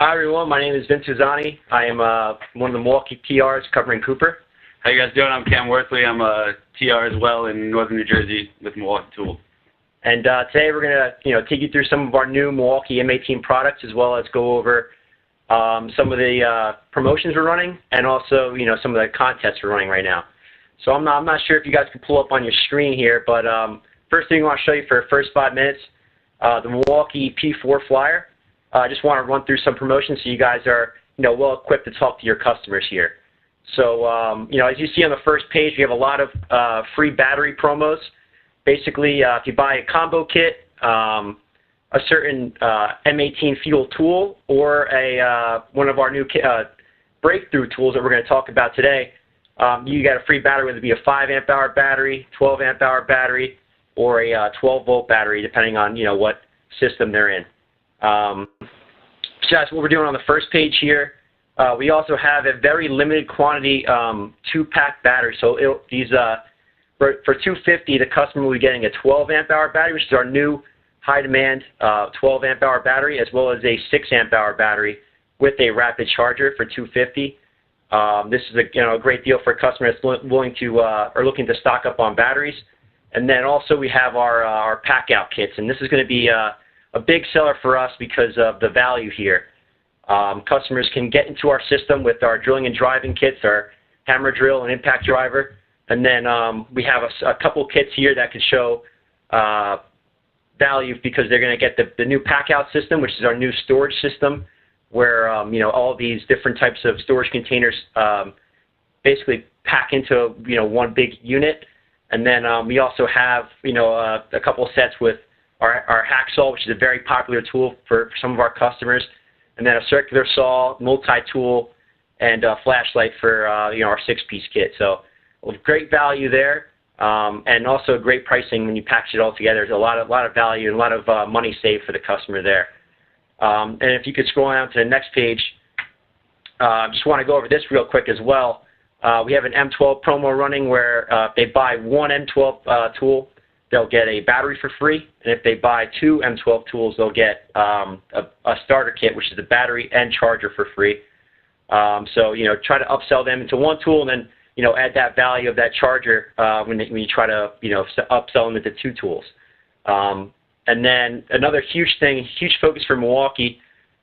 Hi everyone, my name is Vince Uzzani. I am one of the Milwaukee TRs covering Cooper. How you guys doing? I'm Cam Worthley. I'm a TR as well in northern New Jersey with Milwaukee Tool. And today we're going to take you through some of our new Milwaukee M18 products, as well as go over some of the promotions we're running, and also some of the contests we're running right now. So I'm not sure if you guys can pull up on your screen here, but first thing I want to show you for the first 5 minutes, the Milwaukee P4 flyer. I just want to run through some promotions so you guys are well equipped to talk to your customers here. So as you see on the first page, we have a lot of free battery promos. Basically, if you buy a combo kit, a certain M18 fuel tool, or one of our new breakthrough tools that we're going to talk about today, you get a free battery, whether it be a 5 amp hour battery, 12 amp hour battery, or a 12 volt battery, depending on what system they're in. So that's what we're doing on the first page here. We also have a very limited quantity 2-pack battery. So for $250, the customer will be getting a 12 amp hour battery, which is our new high demand 12 amp hour battery, as well as a 6 amp hour battery with a rapid charger for $250. This is a great deal for a customer that's willing to or looking to stock up on batteries. And then also we have our pack out kits, and this is going to be a big seller for us because of the value here. Customers can get into our system with our drilling and driving kits, our hammer drill and impact driver, and then we have a couple kits here that can show value because they're going to get the new pack out system, which is our new storage system, where all these different types of storage containers basically pack into one big unit. And then we also have a couple sets with our hacksaw, which is a very popular tool for some of our customers, and then a circular saw, multi-tool, and a flashlight for our 6-piece kit. So great value there, and also great pricing when you package it all together. There's a lot of value and a lot of money saved for the customer there. And if you could scroll down to the next page, I just want to go over this real quick as well. We have an M12 promo running where if they buy one M12 tool, they'll get a battery for free, and if they buy 2 M12 tools, they'll get a starter kit, which is the battery and charger for free. So try to upsell them into one tool, and then add that value of that charger when you try to upsell them into 2 tools. And then another huge focus for Milwaukee,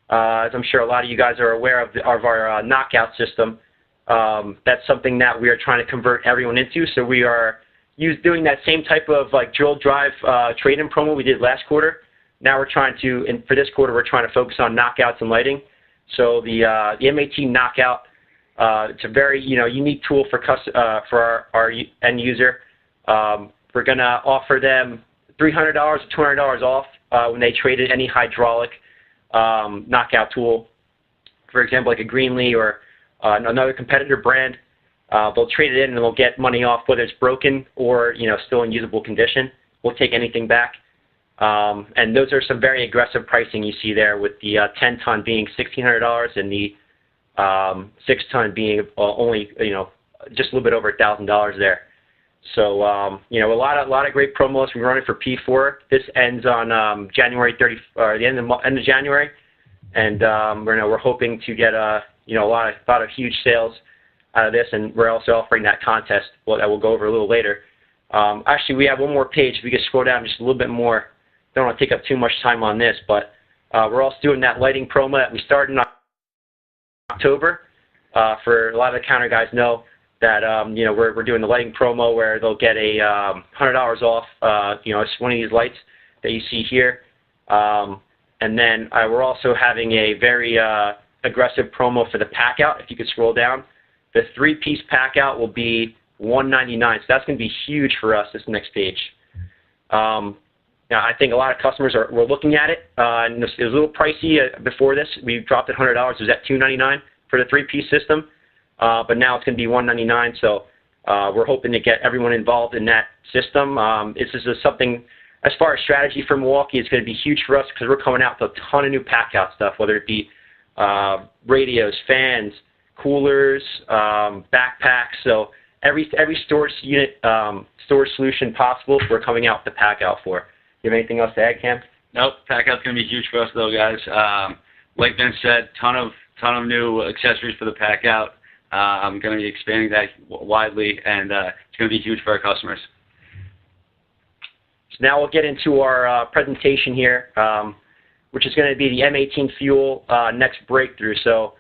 as I'm sure a lot of you guys are aware of our knockout system. That's something that we are trying to convert everyone into. So we are doing that same type of drill drive trade-in promo we did last quarter. Now we're trying to, and for this quarter, we're trying to focus on knockouts and lighting. So the M18 knockout, it's a very unique tool for our end user. We're going to offer them $300 or $200 off when they trade in any hydraulic knockout tool. For example, like a Greenlee or another competitor brand. They'll trade it in and they'll get money off whether it's broken or still in usable condition. We'll take anything back. And those are some very aggressive pricing you see there, with the 10-ton being $1,600 and the 6-ton being only just a little bit over $1,000 there. So a lot of great promos we're running for P4. This ends on January 30, or the end of January, and we're hoping to get a lot of huge sales out of this, and we're also offering that contest that we'll go over a little later. Actually, we have one more page. If we could scroll down just a little bit more. Don't want to take up too much time on this, but we're also doing that lighting promo that we started in October. For a lot of the counter guys know that we're doing the lighting promo where they'll get a $100 off. It's one of these lights that you see here, and then we're also having a very aggressive promo for the pack out. If you could scroll down. The 3-piece pack out will be $199, so that's going to be huge for us, this next page. Now, I think a lot of customers were looking at it, and it was a little pricey before this. We dropped it $100. It was at $299 for the 3-piece system, but now it's going to be $199, so we're hoping to get everyone involved in that system. This is something, as far as strategy for Milwaukee, it's going to be huge for us because we're coming out with a ton of new pack out stuff, whether it be radios, fans, coolers, backpacks. So every storage unit, storage solution possible, we're coming out with the pack out for. You have anything else to add, Cam? Nope. Pack out's going to be huge for us, though, guys. like Vince said, ton of new accessories for the pack out. I'm going to be expanding that widely, and it's going to be huge for our customers. So now we'll get into our presentation here, which is going to be the M18 Fuel next breakthrough. So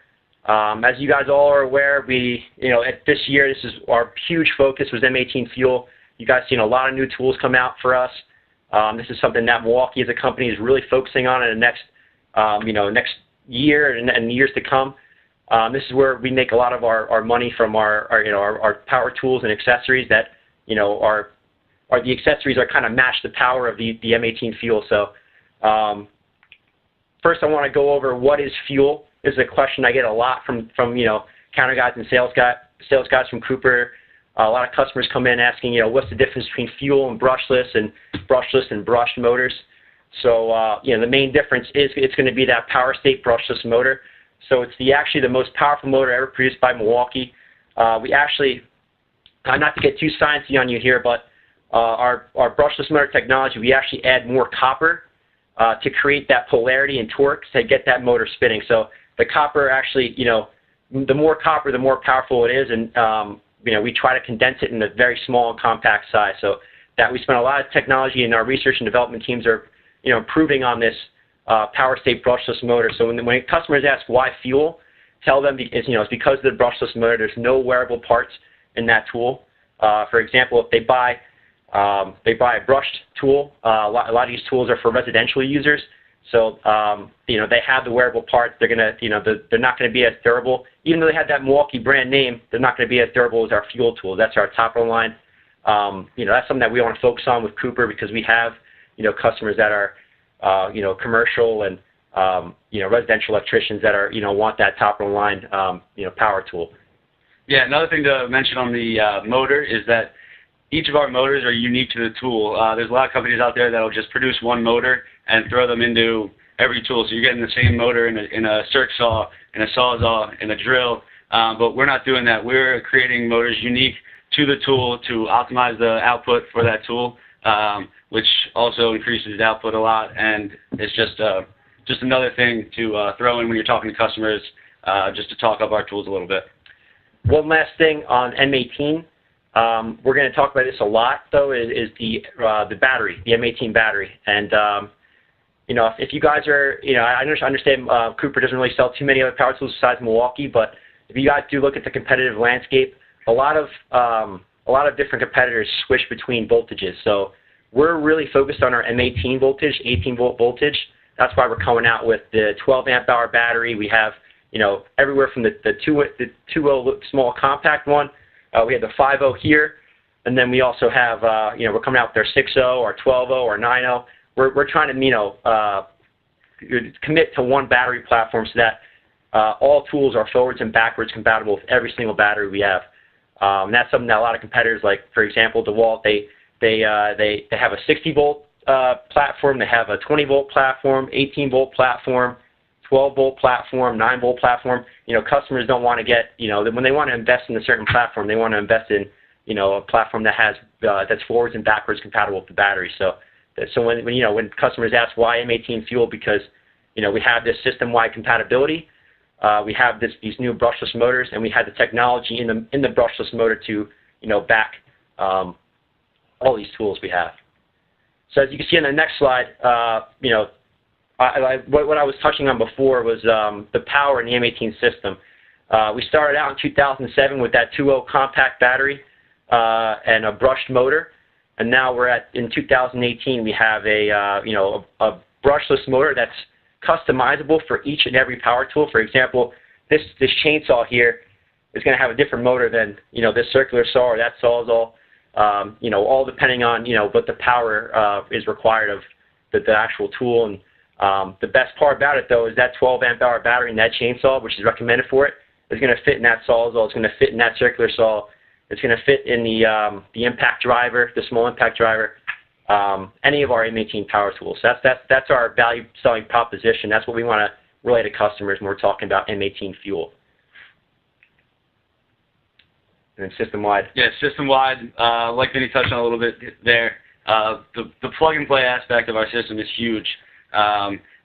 as you guys all are aware, at this year, this is our huge focus was M18 Fuel. You guys seen a lot of new tools come out for us. This is something that Milwaukee as a company is really focusing on in the next year and years to come. This is where we make a lot of our money from our power tools and accessories that the accessories are kind of match the power of the M18 Fuel. So first I want to go over what is fuel. This is a question I get a lot from counter guys and sales guys from Cooper. A lot of customers come in asking, what's the difference between fuel and brushless and brushed motors. So the main difference is it's going to be that power state brushless motor. So it's actually the most powerful motor ever produced by Milwaukee. We actually, not to get too sciencey on you here, but our brushless motor technology, we actually add more copper to create that polarity and torque to get that motor spinning. So the copper actually, the more copper, the more powerful it is, and we try to condense it in a very small and compact size. So that we spend a lot of technology, and our research and development teams are improving on this power state brushless motor. So when customers ask why fuel, tell them it's because of the brushless motor. There's no wearable parts in that tool. For example, if they buy a brushed tool, a lot of these tools are for residential users. So they have the wearable parts. They're not going to be as durable. Even though they have that Milwaukee brand name, they're not going to be as durable as our fuel tools. That's our top of the line. That's something that we want to focus on with Cooper, because we have customers that are commercial and residential electricians that are want that top of the line power tool. Yeah, another thing to mention on the motor is that each of our motors are unique to the tool. There's a lot of companies out there that will just produce one motor and throw them into every tool. So you're getting the same motor in a circ saw, in a sawzall, in a drill. But we're not doing that. We're creating motors unique to the tool to optimize the output for that tool, which also increases the output a lot. And it's just another thing to throw in when you're talking to customers, just to talk up our tools a little bit. One last thing on M18. We're going to talk about this a lot, though, is the battery, the M18 battery. And, if you guys are, I understand Cooper doesn't really sell too many other power tools besides Milwaukee, but if you guys do look at the competitive landscape, a lot of different competitors switch between voltages. So we're really focused on our M18 voltage, 18-volt voltage. That's why we're coming out with the 12-amp-hour battery. We have, everywhere from the 2.0 small compact one. We have the 5.0 here, and then we also have, we're coming out with our 6.0 or 12.0 or 9.0. We're trying to, commit to one battery platform so that all tools are forwards and backwards compatible with every single battery we have. And that's something that a lot of competitors, like for example, DeWalt, they have a 60-volt platform, they have a 20-volt platform, 18-volt platform, 12-volt platform, 9-volt platform. Customers don't want to get, when they want to invest in a certain platform, they want to invest in, a platform that has that's forwards and backwards compatible with the battery. So when customers ask why M18 Fuel, because we have this system-wide compatibility, we have these new brushless motors, and we have the technology in the brushless motor to back all these tools we have. So as you can see on the next slide, what I was touching on before was the power in the M18 system. We started out in 2007 with that 2.0 compact battery and a brushed motor, and now in 2018 we have a brushless motor that's customizable for each and every power tool. For example, this chainsaw here is going to have a different motor than this circular saw or that sawzall. All depending on what the power is required of the actual tool. And the best part about it, though, is that 12-amp-hour battery and that chainsaw, which is recommended for it, is going to fit in that sawzall. It's going to fit in that circular saw. It's going to fit in the impact driver, the small impact driver, any of our M18 power tools. That's our value selling proposition. That's what we want to relay to customers when we're talking about M18 Fuel. And then system-wide. Yeah, system-wide, like Vinny touched on a little bit there, the plug-and-play aspect of our system is huge.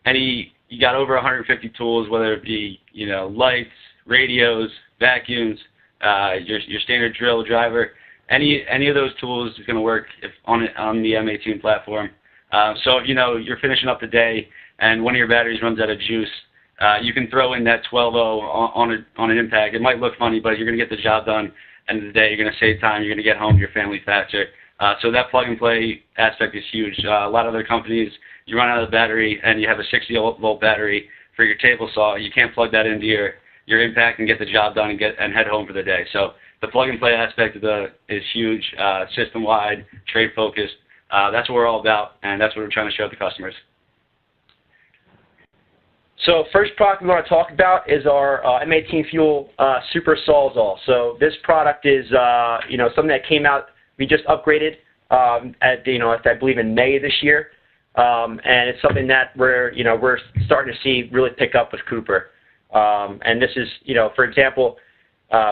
Any you got over 150 tools, whether it be, lights, radios, vacuums, your standard drill driver. Any of those tools is going to work on the M18 platform. So if you're finishing up the day and one of your batteries runs out of juice, you can throw in that 12-0 on an impact. It might look funny, but you're going to get the job done. End of the day, you're going to save time. You're going to get home to your family faster. So that plug-and-play aspect is huge. A lot of other companies, you run out of the battery and you have a 60-volt battery for your table saw. You can't plug that into your impact and get the job done and head home for the day. So the plug-and-play aspect is huge, system-wide, trade-focused. That's what we're all about, and that's what we're trying to show the customers. So first product we want to talk about is our M18 Fuel Super Sawzall. So this product is something that came out. We just upgraded I believe in May of this year, and it's something that we're starting to see really pick up with Cooper. And this is for example,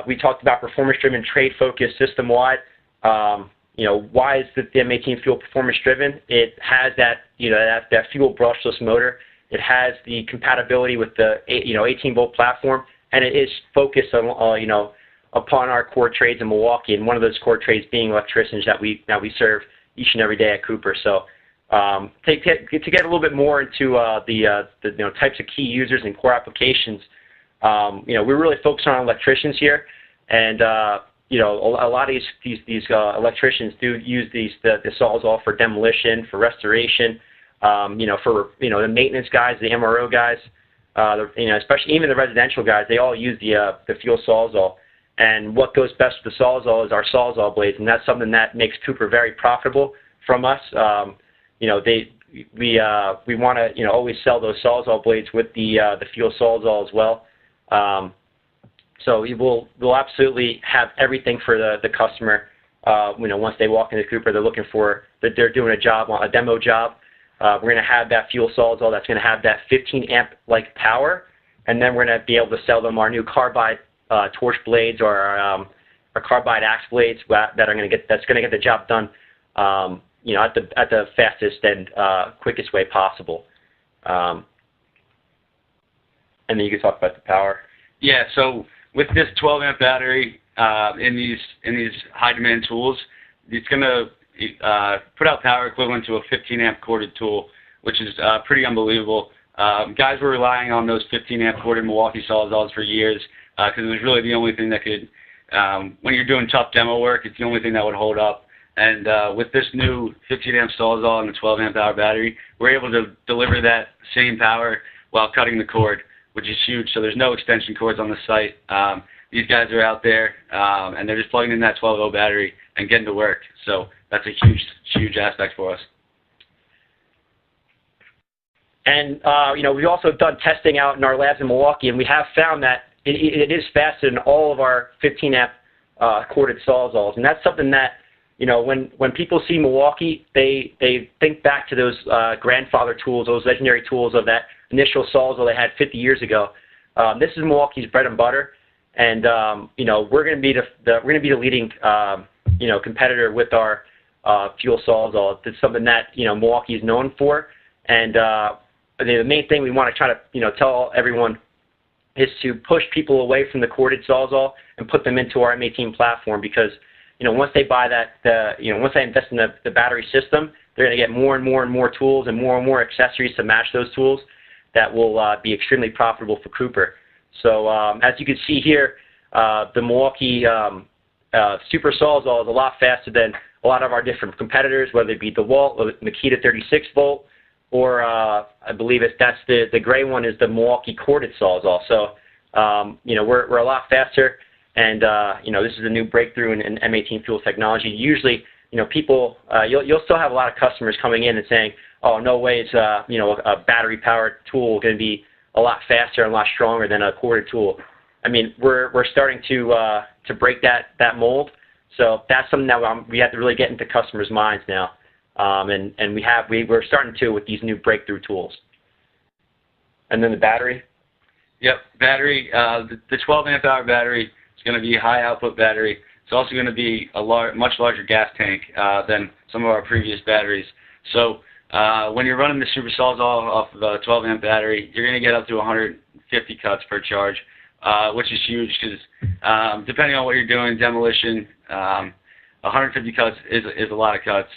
we talked about performance-driven, trade-focused, system-wide. Why is the M18 Fuel performance-driven? It has that that fuel brushless motor. It has the compatibility with the 18-volt platform, and it is focused on upon our core trades in Milwaukee, and one of those core trades being electricians that we serve each and every day at Cooper. So to get a little bit more into the types of key users and core applications, we're really focused on electricians here, and a lot of these electricians do use the Sawzall for demolition, for restoration. For the maintenance guys, the MRO guys, especially even the residential guys, they all use the Fuel Sawzall. And what goes best with the Sawzall is our Sawzall blades, and that's something that makes Cooper very profitable from us. We want to always sell those Sawzall blades with the Fuel Sawzall as well. So we'll absolutely have everything for the customer. Once they walk into Cooper, they're looking for that they're doing a demo job. We're going to have that Fuel Sawzall that's going to have that 15 amp like power, and then we're going to be able to sell them our new carbide torch blades or our carbide axe blades that's going to get the job done, at the fastest and quickest way possible. And then you can talk about the power. Yeah. So with this 12 amp battery in these high demand tools, it's going to put out power equivalent to a 15 amp corded tool, which is pretty unbelievable. Guys were relying on those 15 amp corded Milwaukee Sawzalls for years because it was really the only thing that could, when you're doing tough demo work, it's the only thing that would hold up. And with this new 15 amp Sawzall and the 12 amp hour battery, we're able to deliver that same power while cutting the cord, which is huge. So there's no extension cords on the site. These guys are out there, and they're just plugging in that 12-volt battery and getting to work. So that's a huge, huge aspect for us. And, we've also done testing out in our labs in Milwaukee, and we have found that it is faster than all of our 15 amp corded Sawzalls. And that's something that, when people see Milwaukee, they think back to those grandfather tools, those legendary tools of that initial Sawzall they had 50 years ago. This is Milwaukee's bread and butter, and we're going to be the leading competitor with our Fuel Sawzall. It's something that Milwaukee is known for, and the main thing we want to try to tell everyone is to push people away from the corded Sawzall and put them into our M18 platform, because once they buy once they invest in the battery system, they're going to get more and more tools and more accessories to match those tools that will be extremely profitable for Cooper. So as you can see here, the Milwaukee Super Sawzall is a lot faster than a lot of our different competitors, whether it be DeWalt or Makita 36 volt, or I believe that's the gray one is the Milwaukee corded Sawzall. So we're a lot faster, and this is a new breakthrough in M18 fuel technology. Usually, people you'll still have a lot of customers coming in and saying, "Oh, no way, it's a battery powered tool going to be a lot faster and a lot stronger than a corded tool." I mean, we're starting to break that mold. So that's something that we have to really get into customers' minds now, and we're starting to with these new breakthrough tools. And then the battery. Yep, battery. The 12 amp hour battery is going to be a high output battery. It's also going to be a much larger gas tank than some of our previous batteries. So when you're running the super sawzall off of a 12 amp battery, you're going to get up to 150 cuts per charge, which is huge because depending on what you're doing, demolition, 150 cuts is a lot of cuts.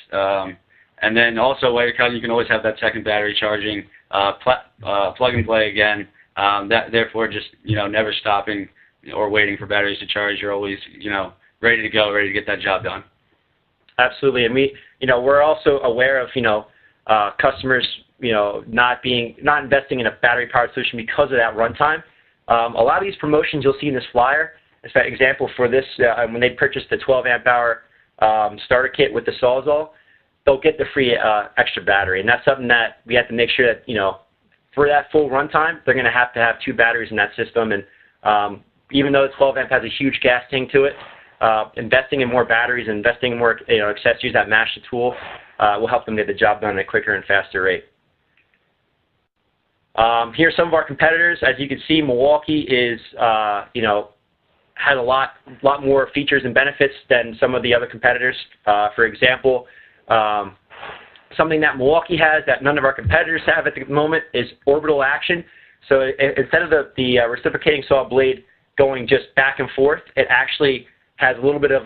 And then also while you're cutting, you can always have that second battery charging, plug and play again. Therefore, just never stopping or waiting for batteries to charge. You're always ready to go, ready to get that job done. Absolutely, and we're also aware of customers not investing in a battery powered solution because of that runtime. A lot of these promotions you'll see in this flyer. As an example for this, when they purchase the 12 amp hour starter kit with the Sawzall, they'll get the free extra battery, and that's something that we have to make sure that for that full runtime, they're going to have 2 batteries in that system. And even though the 12 amp has a huge gas tank to it, investing in more batteries and investing in more accessories that match the tool will help them get the job done at a quicker and faster rate. Here are some of our competitors. As you can see, Milwaukee is has a lot more features and benefits than some of the other competitors. For example, something that Milwaukee has that none of our competitors have at the moment is orbital action. So instead of the reciprocating saw blade going just back and forth, it actually has a little bit of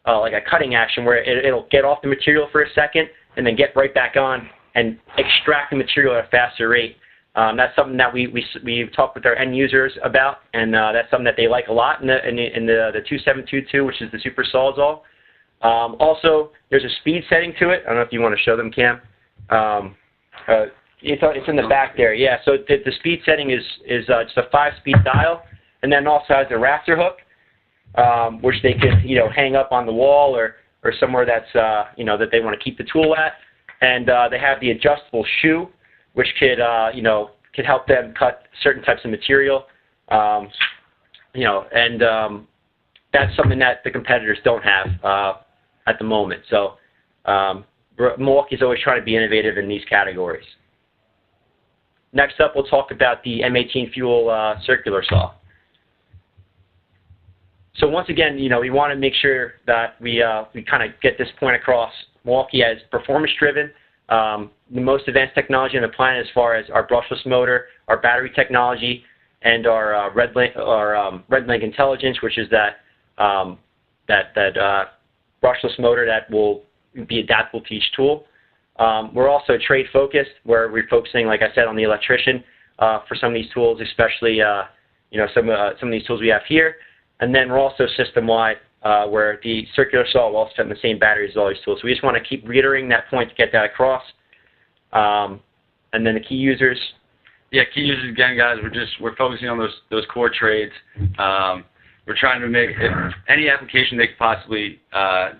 like a cutting action where it'll get off the material for a second and then get right back on and extract the material at a faster rate. That's something that we've talked with our end users about, and that's something that they like a lot in the 2722, which is the Super Sawzall. Also, there's a speed setting to it. I don't know if you want to show them, Cam. It's in the back there. Yeah. So the speed setting is just a 5-speed dial, and then also has a rafter hook, which they could hang up on the wall or somewhere that's that they want to keep the tool at. And they have the adjustable shoe, which could help them cut certain types of material. And that's something that the competitors don't have at the moment. So Milwaukee's always trying to be innovative in these categories. Next up, we'll talk about the M18 fuel circular saw. So once again, we want to make sure that we kind of get this point across. Milwaukee is performance-driven. The most advanced technology on the planet as far as our brushless motor, our battery technology, and our RedLink intelligence, which is that brushless motor that will be adaptable to each tool. We're also trade focused, where we're focusing, like I said, on the electrician for some of these tools, especially some of these tools we have here. And then we're also system-wide, where the circular saw will also fit in the same batteries as all these tools. So we just want to keep reiterating that point to get that across. And then the key users. Yeah, key users again, guys. We're focusing on those core trades. We're trying to make any application they could possibly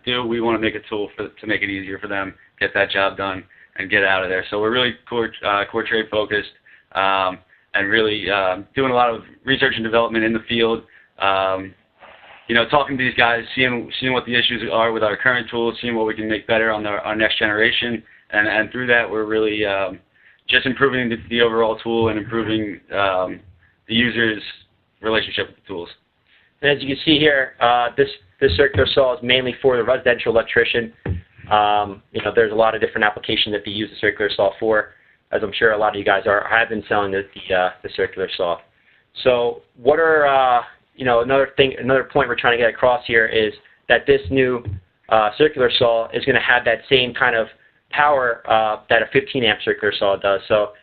do. We want to make a tool to make it easier for them, get that job done, and get out of there. So we're really core trade focused, and really doing a lot of research and development in the field. Talking to these guys, seeing what the issues are with our current tools, seeing what we can make better on our next generation, and through that, we're really just improving the overall tool and improving the user's relationship with the tools. And as you can see here, this circular saw is mainly for the residential electrician. There's a lot of different applications that they use the circular saw for, as I'm sure a lot of you guys have been selling the circular saw. So what are another point we're trying to get across here is that this new circular saw is going to have that same kind of power that a 15 amp circular saw does. So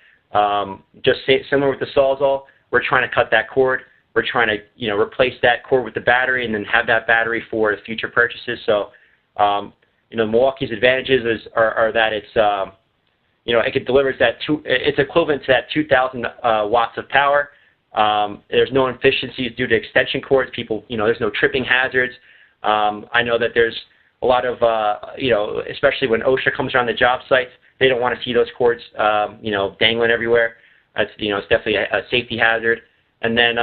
just similar with the Sawzall, we're trying to cut that cord. We're trying to replace that cord with the battery and then have that battery for future purchases. So Milwaukee's advantages are that it's it delivers that it's equivalent to that 2,000 watts of power. There's no inefficiencies due to extension cords. There's no tripping hazards. I know that there's a lot of, especially when OSHA comes around the job sites, they don't want to see those cords, dangling everywhere. It's definitely a safety hazard. And then,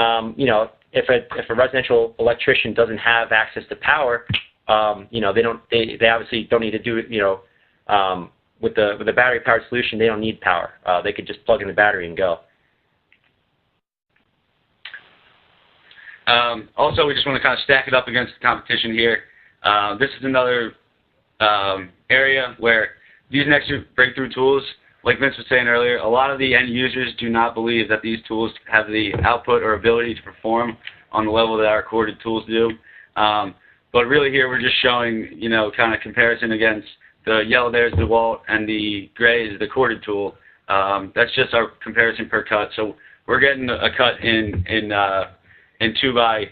if a residential electrician doesn't have access to power, they obviously don't need to do it, with the battery powered solution, they don't need power. They could just plug in the battery and go. Also, we just want to kind of stack it up against the competition here. This is another area where these next breakthrough tools, like Vince was saying earlier, a lot of the end users do not believe that these tools have the output or ability to perform on the level that our corded tools do. But really here we're just showing, kind of comparison against the yellow there's the DeWalt and the gray is the corded tool. That's just our comparison per cut. So we're getting a cut in 2x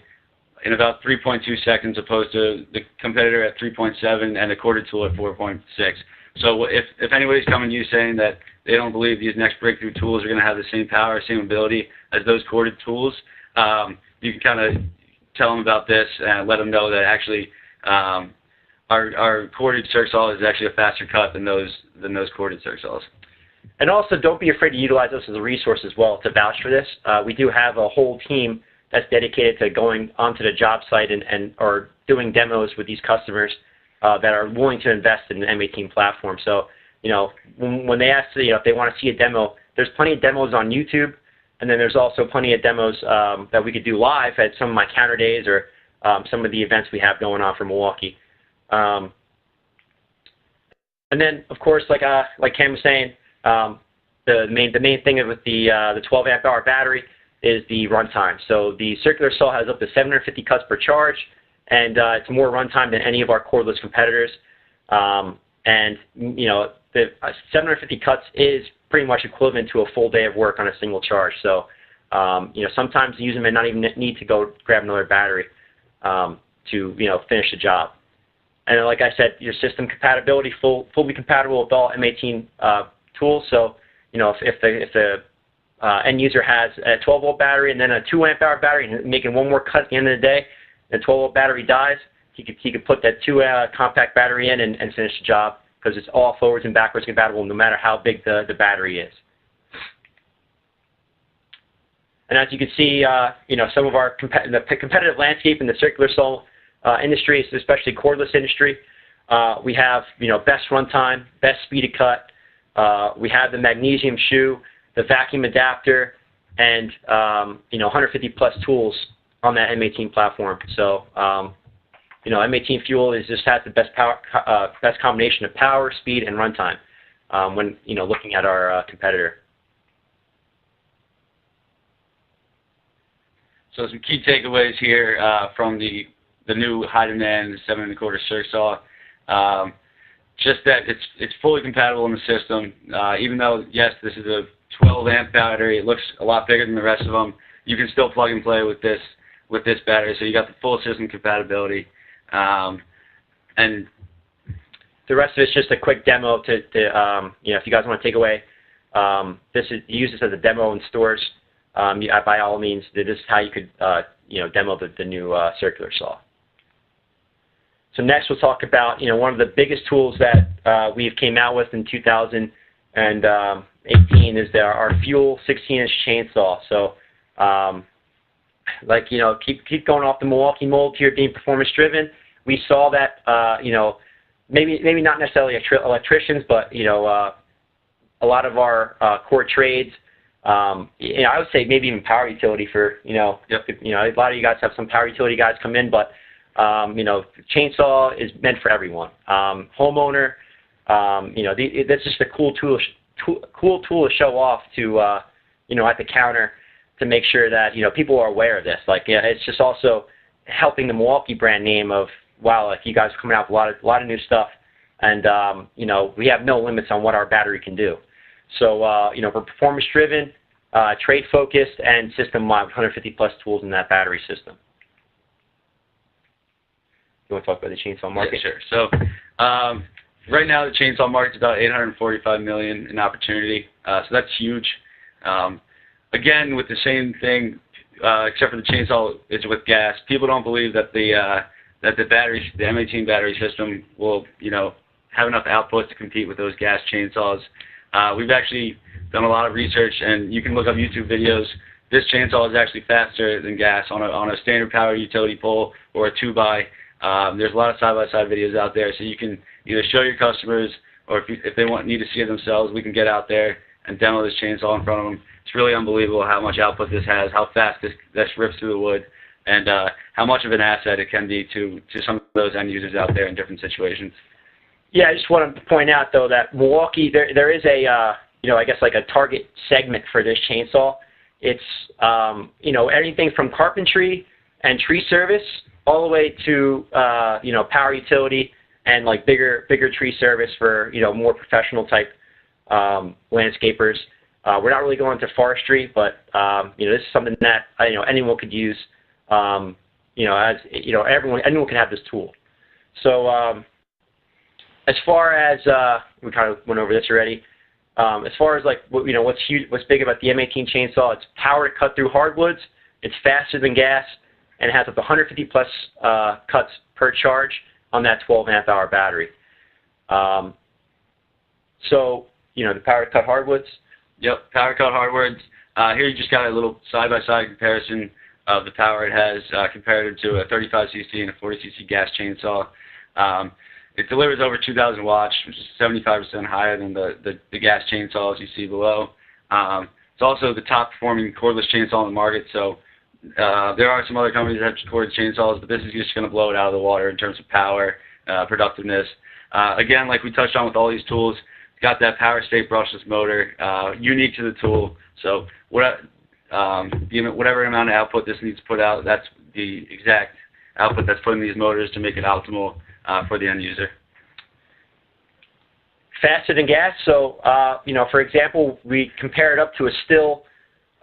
in about 3.2 seconds opposed to the competitor at 3.7 and the corded tool at 4.6. So if anybody's coming to you saying that they don't believe these next breakthrough tools are going to have the same power, same ability as those corded tools, you can kind of tell them about this and let them know that actually our corded circ saw is actually a faster cut than those corded circ saws. And also, don't be afraid to utilize us as a resource as well to vouch for this. We do have a whole team that's dedicated to going onto the job site or doing demos with these customers that are willing to invest in the M18 platform. So, when they ask, if they want to see a demo, there's plenty of demos on YouTube, and then there's also plenty of demos that we could do live at some of my counter days or some of the events we have going on for Milwaukee. And then, of course, like Cam was saying, the main thing with the 12 amp hour battery is the runtime. So the circular saw has up to 750 cuts per charge, and it's more runtime than any of our cordless competitors. And the 750 cuts is pretty much equivalent to a full day of work on a single charge. So sometimes the user may not even need to go grab another battery to finish the job. And like I said, your system compatibility fully compatible with all M18 tools. So if the end user has a 12-volt battery and then a 2 amp hour battery and making one more cut at the end of the day, the 12-volt battery dies, he could put that 2 compact battery in and finish the job, because it's all forwards and backwards compatible no matter how big the battery is. And as you can see, some of our the competitive landscape in the circular saw industry, especially cordless industry, we have best runtime, best speed of cut. We have the magnesium shoe, the vacuum adapter, and 150 plus tools on that M18 platform. So M18 Fuel just has the best combination of power, speed, and runtime when looking at our competitor. So some key takeaways here from the new high demand 7 1/4 circ saw. Just that it's fully compatible in the system. Even though, yes, this is a 12 amp battery, it looks a lot bigger than the rest of them. You can still plug and play with this battery, so you got the full system compatibility. And the rest of it's just a quick demo to if you guys want to take away, use this as a demo in stores. By all means, this is how you could demo the new circular saw. So next we'll talk about one of the biggest tools that we've came out with in 2018 is our Fuel 16-inch chainsaw. So keep going off the Milwaukee mold here, being performance driven. We saw that maybe not necessarily electricians, but a lot of our core trades. I would say maybe even power utility for a lot of you guys have some power utility guys come in, but chainsaw is meant for everyone. Homeowner, that's just a cool tool to show off to at the counter to make sure that people are aware of this. It's just also helping the Milwaukee brand name of wow, you guys are coming out with a lot of new stuff, and we have no limits on what our battery can do. So we're performance driven, trade focused, and system wide with 150 plus tools in that battery system. You want to talk about the chainsaw market? Yeah, sure. So right now the chainsaw market is about $845 million in opportunity. So that's huge. Again, with the same thing, except for the chainsaw, it's with gas. People don't believe that the battery, the M18 battery system, will have enough output to compete with those gas chainsaws. We've actually done a lot of research, and you can look up YouTube videos. This chainsaw is actually faster than gas on a standard power utility pole or a 2x. There's a lot of side-by-side videos out there, so you can either show your customers, or if they need to see it themselves, we can get out there and demo this chainsaw in front of them. It's really unbelievable how much output this has, how fast this rips through the wood, and how much of an asset it can be to some of those end users out there in different situations. Yeah, I just want to point out though that Milwaukee, there is a I guess like a target segment for this chainsaw. It's anything from carpentry and tree service all the way to power utility and like bigger tree service for more professional type landscapers. We're not really going to forestry, but this is something that anyone could use. Anyone can have this tool. So as far as we kind of went over this already. As far as like what's big about the M18 chainsaw, it's power to cut through hardwoods. It's faster than gas, and it has up to 150 plus cuts per charge on that 12 amp hour battery. So the power to cut hardwoods. Yep, power cut hardwoods. Here you just got a little side-by-side comparison of the power it has compared to a 35cc and a 40cc gas chainsaw. It delivers over 2,000 watts, which is 75% higher than the gas chainsaws you see below. It's also the top-performing cordless chainsaw on the market, so there are some other companies that have cordless chainsaws, but this is just going to blow it out of the water in terms of power, productiveness. Again, like we touched on with all these tools, it's got that power state brushless motor, unique to the tool. So whatever amount of output this needs to put out, that's the exact output that's put in these motors to make it optimal for the end user. Faster than gas. So, for example, we compare it up to a still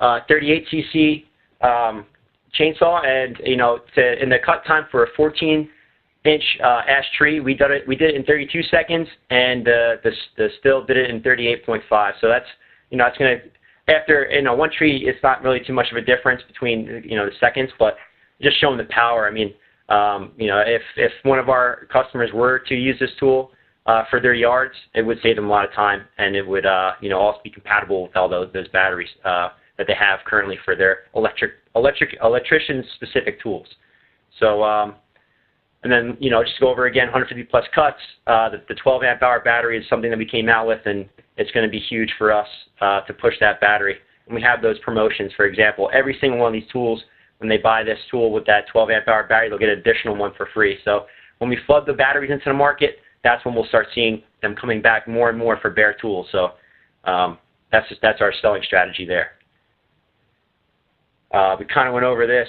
38cc chainsaw, and in the cut time for a 14-inch ash tree, we did it in 32 seconds, and the still did it in 38.5. So that's it's going to, after one tree, it's not really too much of a difference between the seconds, but just showing the power. I mean, if one of our customers were to use this tool for their yards, it would save them a lot of time, and it would also be compatible with all those batteries that they have currently for their electrician specific tools. So and then just go over again, 150 plus cuts. The 12 amp hour battery is something that we came out with, and it's going to be huge for us to push that battery. And we have those promotions. For example, every single one of these tools, when they buy this tool with that 12 amp hour battery, they'll get an additional one for free. So when we flood the batteries into the market, that's when we'll start seeing them coming back more and more for bare tools. So that's our selling strategy there. We kind of went over this,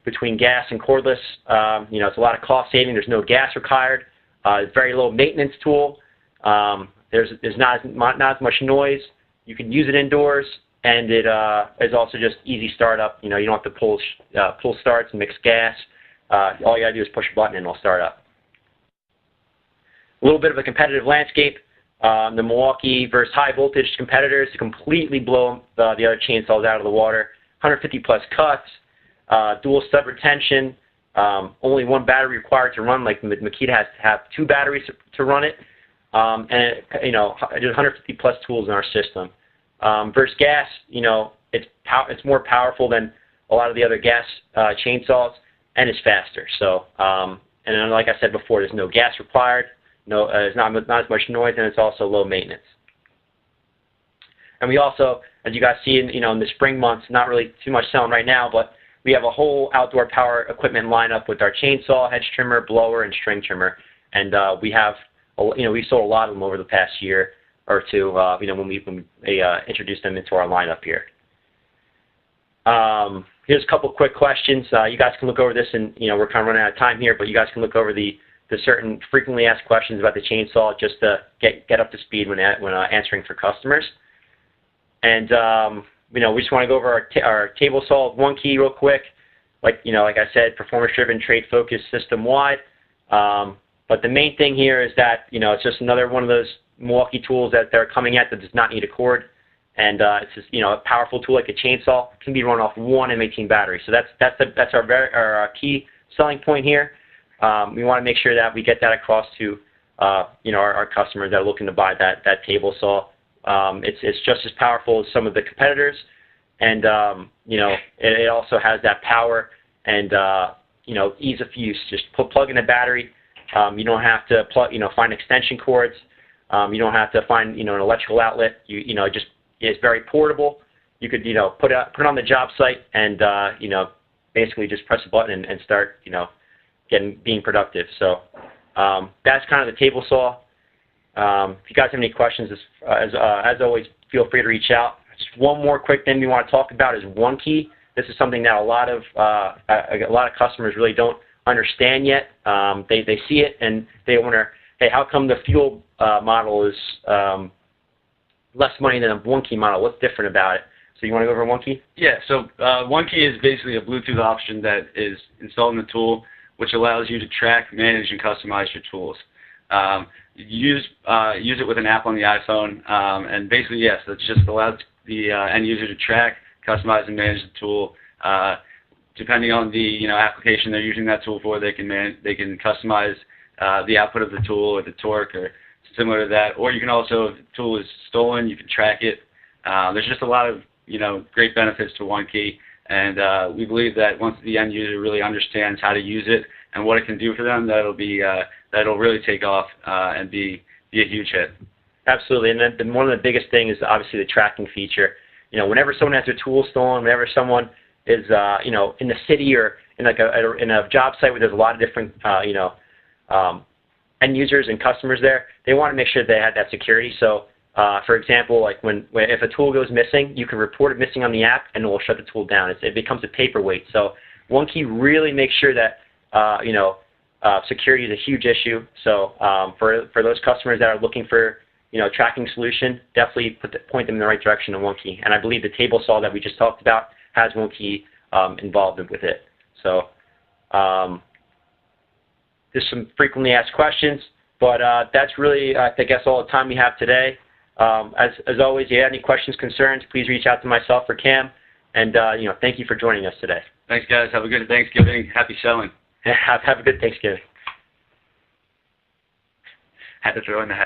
between gas and cordless. It's a lot of cost saving. There's no gas required. It's a very low maintenance tool. There's not as much noise. You can use it indoors, and it is also just easy startup. You don't have to pull starts and mix gas. All you got to do is push a button and it'll start up. A little bit of a competitive landscape. The Milwaukee versus high voltage competitors completely blow the other chainsaws out of the water. 150 plus cuts, dual stud retention, only one battery required to run. Like Makita has to have two batteries to run it, and there's 150 plus tools in our system. Versus gas, it's more powerful than a lot of the other gas chainsaws, and it's faster. So, and then, like I said before, there's no gas required. No, there's not as much noise, and it's also low maintenance. And we also, as you guys see in the spring months, not really too much selling right now, but we have a whole outdoor power equipment lineup with our chainsaw, hedge trimmer, blower, and string trimmer. And we sold a lot of them over the past year or two. When we introduced them into our lineup here. Here's a couple quick questions. You guys can look over this, and we're kind of running out of time here, but you guys can look over the certain frequently asked questions about the chainsaw just to get up to speed when answering for customers. And we just want to go over our table saw with one key real quick. Like I said, performance-driven, trade-focused, system-wide. But the main thing here is that it's just another one of those Milwaukee tools that they're coming at that does not need a cord, and it's just a powerful tool like a chainsaw. It can be run off one M18 battery. So that's our key selling point here. We want to make sure that we get that across to our customers that are looking to buy that table saw. It's just as powerful as some of the competitors, and it also has that power and ease of use. Just plug in a battery. You don't have to find extension cords. You don't have to find an electrical outlet. It's very portable. You could put it on the job site and basically just press a button and start being productive. So That's kind of the table saw. If you guys have any questions, as always, feel free to reach out. Just one more quick thing we want to talk about is one key. This is something that a lot of customers really don't understand yet. They see it and they wonder, hey, how come the fuel model is less money than a one key model? What's different about it? So you want to go over one key? Yeah. So one key is basically a Bluetooth option that is installed in the tool, which allows you to track, manage, and customize your tools. Use it with an app on the iPhone, and basically, yes, that just allows the end user to track, customize, and manage the tool. Depending on the application they're using that tool for, they can customize the output of the tool or the torque or similar to that. Or you can also, if the tool is stolen, you can track it. There's just a lot of great benefits to one key, and we believe that once the end user really understands how to use it and what it can do for them, that'll really take off and be a huge hit. Absolutely, and then one of the biggest things is obviously the tracking feature. Whenever someone has their tool stolen, whenever someone is in the city or in in a job site where there's a lot of different end users and customers there, they want to make sure they have that security. So, for example, like if a tool goes missing, you can report it missing on the app, and it will shut the tool down. It becomes a paperweight. So, one key really makes sure that security is a huge issue. So, for those customers that are looking for tracking solution, definitely point them in the right direction on one key. And I believe the table saw that we just talked about has one key involved with it. So there's some frequently asked questions, but that's really, I guess, all the time we have today. As always, if you have any questions, concerns, please reach out to myself or Cam. And thank you for joining us today. Thanks, guys. Have a good Thanksgiving. Happy selling. Have a good Thanksgiving. Had to throw in the hat.